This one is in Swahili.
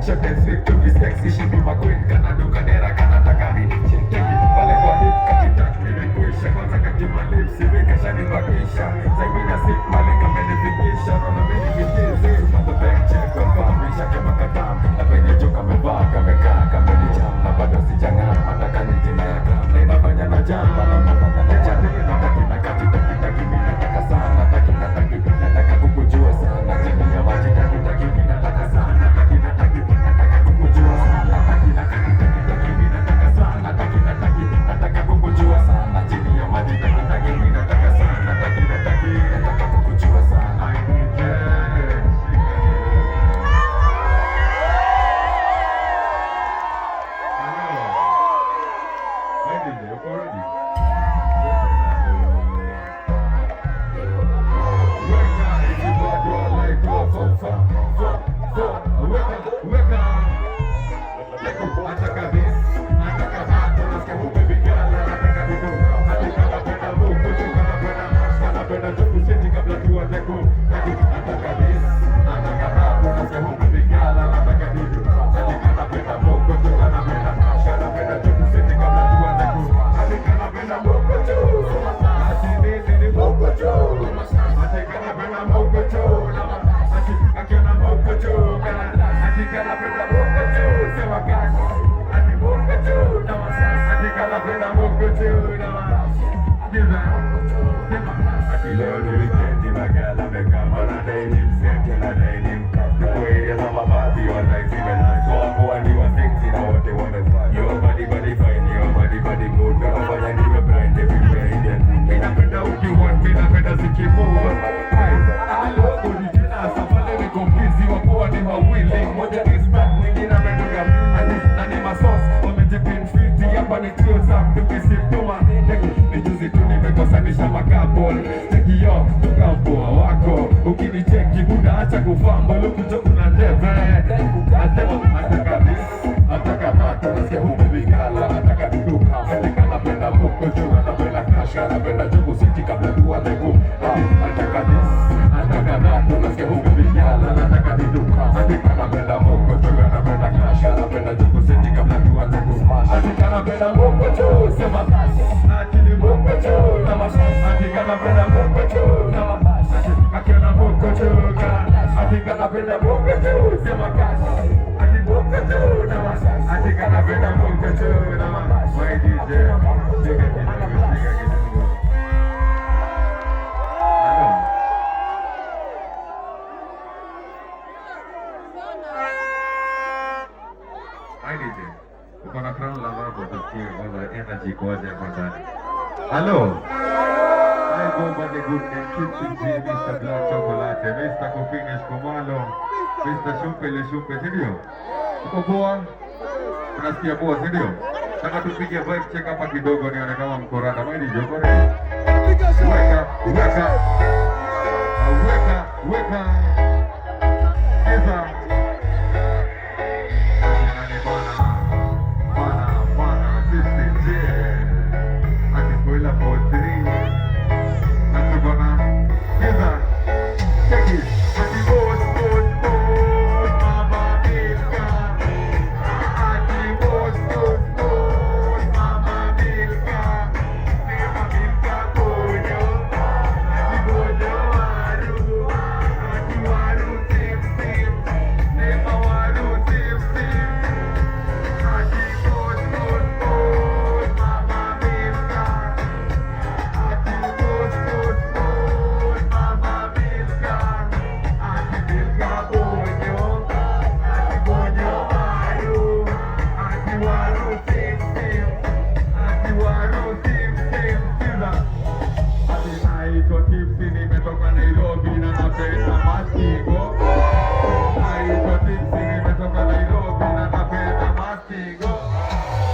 short and sweet to be sexy, she be my queen. Kana duka dera kana taka mini chintiki. Pale kwa hit kakitak nimekuisha. Kwanza kakima lips weka shani bakisha. Zaimina sit male kamenifikisha. Rona menifikizi the bank check confirm wisha kama katam. Na penye juu kamevaa kamekaa kamenicham. Na bado sijang'am nataka ni jina ya gram. Na inafanya na jam na inafanya na jam. Nataki na kati taki taki mimi nataka sana. Nataka kukujua sana. Chini ya maji taki taki mimi nataka sana. Nataka kukujua sana. Taki mimi nataka sana. Nataka kukujua sana. Chini ya maji taki mimi nataka sana. Nataka kukujua sana. Ukinicheki buda acha kufamba lukuja kuna neve. Ataka mata nasikia umebigala. Ataka duduka Selika napenda moko juu anapenda kasha. Anapenda juku siti kabla tuwa legu. Ataka this ataka mata nasikia umebigala. Ataka duduka Selika napenda moko juu anapenda kasha. Anapenda juku siti kabla tuwa legu. Ataka napenda moko juu sema kasi. Atili moko juu na masasi. Ataka napenda moko juu na mabasi. Akiona moko juu Atika napenda moko juu sema kasi. Ati moko juu na masasi. Atika napenda moko juu na masasi. My DJ shika kidogo. My DJ uko na crown la mambo tusikie kwanza energy kwaje hapa ndani. Hello. I go by the good name Kitty G, Mr. Black Chocolate, Mr. Kufinish Kumalo, Mr. Shumpele Shumpe, sindio? Uko poa? Unasikia poa, sindio? Saka tupige vibe check hapa kidogo nione kama mkorada. Mwini jokore. Weka. Eza. Bana, Sisi J. Akikuila for 3. Nimetoka Nairobi na napenda